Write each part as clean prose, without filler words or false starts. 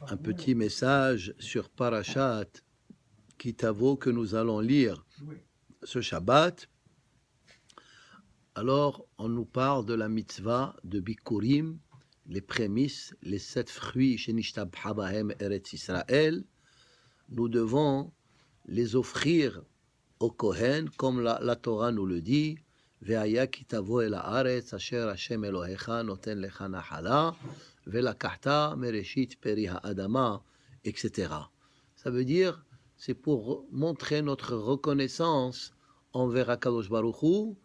un petit message sur Parashat Kitavo que nous allons lire ce Shabbat. Alors, on nous parle de la mitzvah de Bikurim, les prémices, les 7 fruits chez Nishtabha Bahem Eretz Israël. Nous devons les offrir au Kohen, comme la Torah nous le dit. Ve'aya kitavo el haaretz asher Hashem Elohecha noten lecha nachala ve'lakachta mereshit peri ha'adama, etc. Ça veut dire, c'est pour montrer notre reconnaissance envers Akadosh Baruch Hu.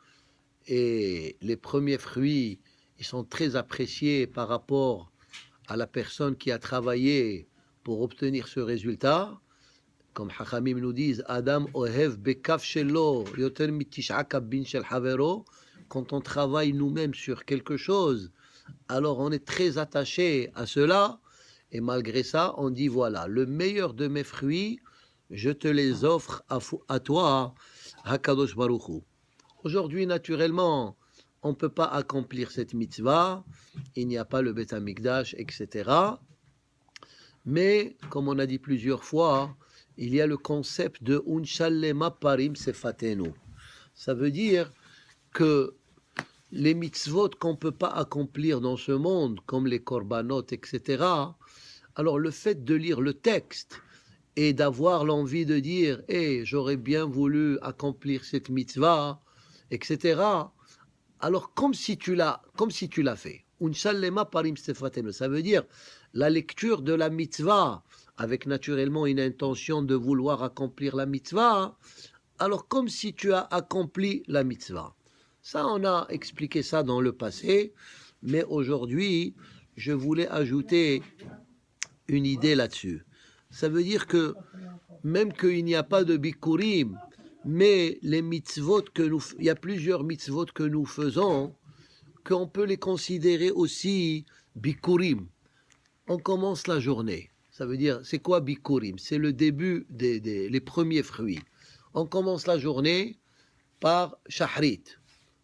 Et les premiers fruits, ils sont très appréciés par rapport à la personne qui a travaillé pour obtenir ce résultat. Comme Chachamim nous disent, Adam ohev bekaf shelo yoter mitish'a kabin shel havero. Quand on travaille nous-mêmes sur quelque chose, alors on est très attaché à cela. Et malgré ça, on dit voilà, le meilleur de mes fruits, je te les offre à toi, Hakadosh Baruch Hu. Aujourd'hui, naturellement, on ne peut pas accomplir cette mitzvah, il n'y a pas le Beth Amikdash, etc. Mais, comme on a dit plusieurs fois, il y a le concept de Unshallema Parim Sefatenu. Ça veut dire que les mitzvot qu'on ne peut pas accomplir dans ce monde, comme les korbanot, etc., alors le fait de lire le texte et d'avoir l'envie de dire « Eh, j'aurais bien voulu accomplir cette mitzvah », etc. Alors, comme si tu l'as fait. Unshallema parim stefatenu. Ça veut dire la lecture de la mitzvah, avec naturellement une intention de vouloir accomplir la mitzvah. Alors, comme si tu as accompli la mitzvah. Ça, on a expliqué ça dans le passé, mais aujourd'hui, je voulais ajouter une idée là-dessus. Ça veut dire que, même qu'il n'y a pas de bikurim, mais les mitzvot il y a plusieurs mitzvot que nous faisons, qu'on peut les considérer aussi bikurim. On commence la journée. Ça veut dire, c'est quoi bikurim? C'est le début les premiers fruits. On commence la journée par shahrit.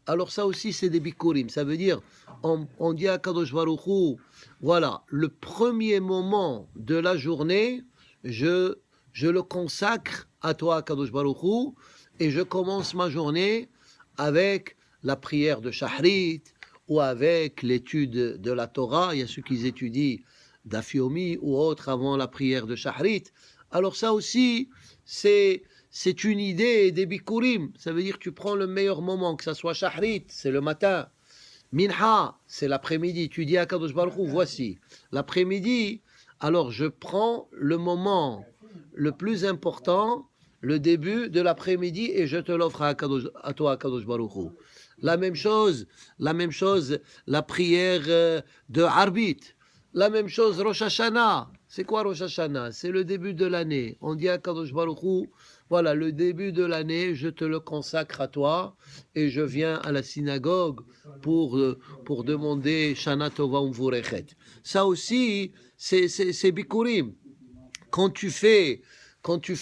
Alors ça aussi, c'est des bikurim. Ça veut dire, on dit à Kadosh Baruch Hu, voilà, le premier moment de la journée, je le consacre à toi, Kadosh Baruch Hu, et je commence ma journée avec la prière de Shahrit ou avec l'étude de la Torah. Il y a ceux qui étudient Daf Yomi ou autre avant la prière de Shahrit. Alors ça aussi, c'est une idée des bikurim. Ça veut dire que tu prends le meilleur moment, que ça soit Shahrit, c'est le matin. Minha, c'est l'après-midi. Tu dis à Kadosh Baruch Hu, voici, l'après-midi, alors je prends le moment le plus important, le début de l'après-midi, et je te l'offre à toi, à Kadosh Baruch Hu. La même chose, la prière de Arbit. La même chose, Rosh Hashanah. C'est quoi Rosh Hashanah? C'est le début de l'année. On dit à Kadosh Baruch Hu, voilà, le début de l'année, je te le consacre à toi, et je viens à la synagogue pour demander Shana Tova Umvurechet. Ça aussi, c'est bikurim. Quand tu fais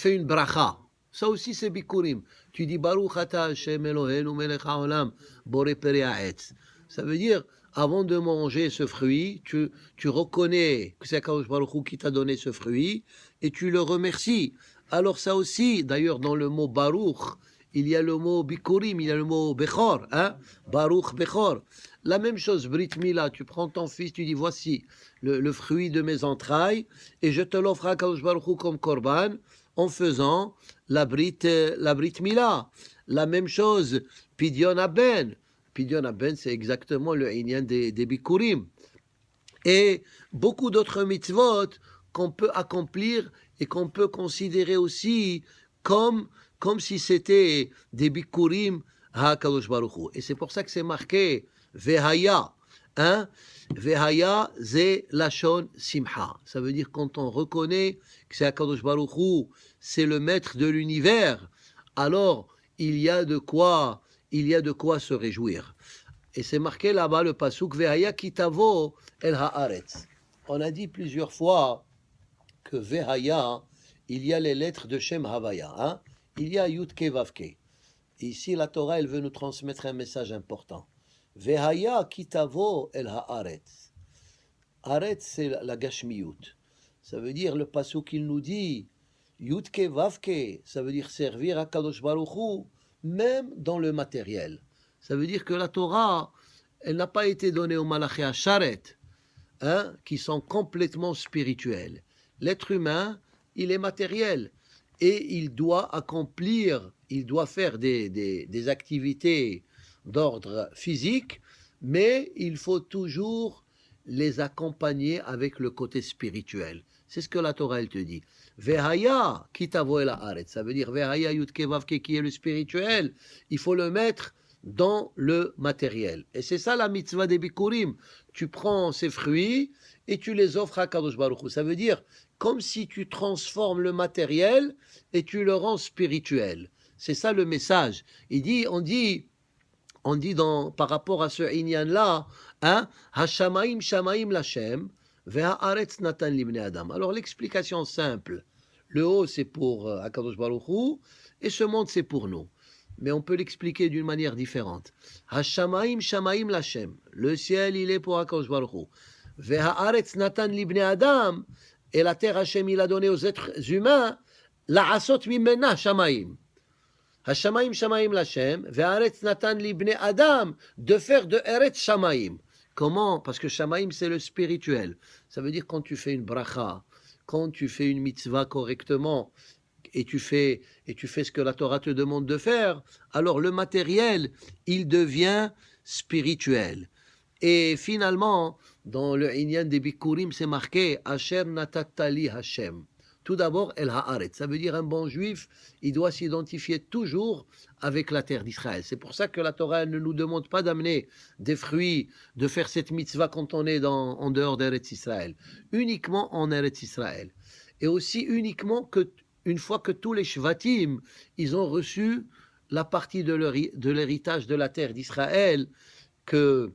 une bracha, ça aussi c'est bikurim. Tu dis Baruch Ata Hashem Eloheinu Melech Haolam Borei Perei Ha'etz. Ça veut dire, avant de manger ce fruit, tu reconnais que c'est Akadosh Baruch Hu qui t'a donné ce fruit et tu le remercies. Alors ça aussi, d'ailleurs dans le mot Baruch, il y a le mot bikurim, il y a le mot Bechor, hein? Baruch Bechor. La même chose, Brit Mila, tu prends ton fils, tu dis voici le fruit de mes entrailles et je te l'offre à Kadosh Baruch Hu comme korban en faisant la Brit Mila. La même chose, Pidyon Aben. Pidyon Aben, c'est exactement le inyan des bikurim. Et beaucoup d'autres mitzvot qu'on peut accomplir et qu'on peut considérer aussi comme si c'était des bikurim à Kadosh Baruch Hu. Et c'est pour ça que c'est marqué Vehaya. Hein? Vehaya, c'est Lashon Simcha. Ça veut dire quand on reconnaît que c'est Akadosh Baruch Hu, c'est le maître de l'univers, alors il y a de quoi se réjouir. Et c'est marqué là-bas le pasuk Vehaya kitavo el haaretz. On a dit plusieurs fois que Vehaya, il y a les lettres de Shem Havaya. Hein? Il y a Yud Ke Vav Ke. Ici, la Torah, elle veut nous transmettre un message important. Vehaya kitavo el haaretz. Aretz, c'est la gashmiyut. Ça veut dire le pasuk qu'il nous dit, Yutke Vavke, ça veut dire servir à Kadosh Baruch Hu, même dans le matériel. Ça veut dire que la Torah, elle n'a pas été donnée aux Malaché à Sharet, hein, qui sont complètement spirituels. L'être humain, il est matériel et il doit accomplir, il doit faire des activités d'ordre physique, mais il faut toujours les accompagner avec le côté spirituel. C'est ce que la Torah, elle te dit. Vehaya kitavo el haaretz. Ça veut dire Vehaya yutke vavke, qui est le spirituel. Il faut le mettre dans le matériel. Et c'est ça la mitzvah des bikurim. Tu prends ces fruits et tu les offres à Kadosh Baruch Hu. Ça veut dire comme si tu transformes le matériel et tu le rends spirituel. C'est ça le message. On dit par rapport à ce inyan-là, hein, Hashamaim shamaim lashem, ve'haaretz natan libnei adam. Alors l'explication simple, le haut c'est pour Akadosh Baruch Hu, et ce monde c'est pour nous. Mais on peut l'expliquer d'une manière différente. Hashamaim shamaim lashem, le ciel il est pour Akadosh Baruch Hu. Ve'haaretz natan libnei adam, et la terre Hashem il a donné aux êtres humains, la'asot mimena shamaim. Hashamaim shamaim lashem, ve'aretz natan libnei adam, de faire de eretz shamaim. Comment? Parce que shamaim c'est le spirituel. Ça veut dire quand tu fais une bracha, quand tu fais une mitzvah correctement, et tu fais ce que la Torah te demande de faire, alors le matériel, il devient spirituel. Et finalement, dans le Inyan des Bikurim, c'est marqué Asher natatali Hashem. Tout d'abord, El Haaretz. Ça veut dire un bon juif, il doit s'identifier toujours avec la terre d'Israël. C'est pour ça que la Torah ne nous demande pas d'amener des fruits, de faire cette mitzvah quand on est en dehors d'Eretz Israël. Uniquement en Eretz Israël. Et aussi uniquement une fois que tous les Shvatim, ils ont reçu la partie de l'héritage de la terre d'Israël qui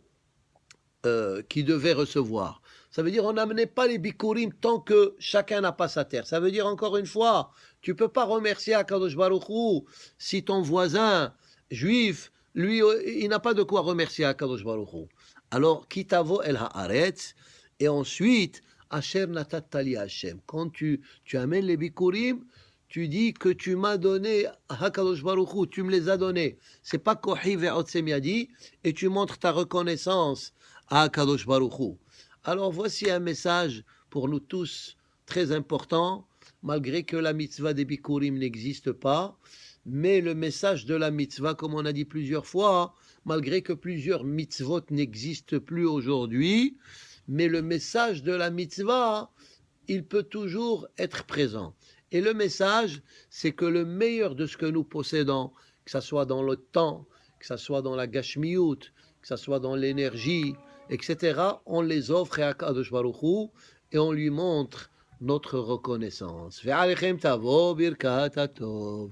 devaient recevoir. Ça veut dire on n'amenait pas les bikurim tant que chacun n'a pas sa terre. Ça veut dire encore une fois, tu ne peux pas remercier Akadosh Baruch Hu si ton voisin juif, lui, il n'a pas de quoi remercier Akadosh Baruch Hu. Alors, kitavo el haaretz, et ensuite, Asher natatali Hashem. Quand tu amènes les bikurim, tu dis que tu m'as donné Hakadosh Baruch Hu, tu me les as donnés. C'est pas kohi ve'otsem yadi, et tu montres ta reconnaissance à Hakadosh Baruch Hu. Alors voici un message pour nous tous très important, malgré que la mitzvah des bikurim n'existe pas, mais le message de la mitzvah, comme on a dit plusieurs fois, malgré que plusieurs mitzvot n'existent plus aujourd'hui, mais le message de la mitzvah, il peut toujours être présent. Et le message, c'est que le meilleur de ce que nous possédons, que ce soit dans le temps, que ce soit dans la gashmiyut, que ce soit dans l'énergie, etc., on les offre à Kadosh Baruch Hu et on lui montre notre reconnaissance. Ve'alechem tavo birkat hatov.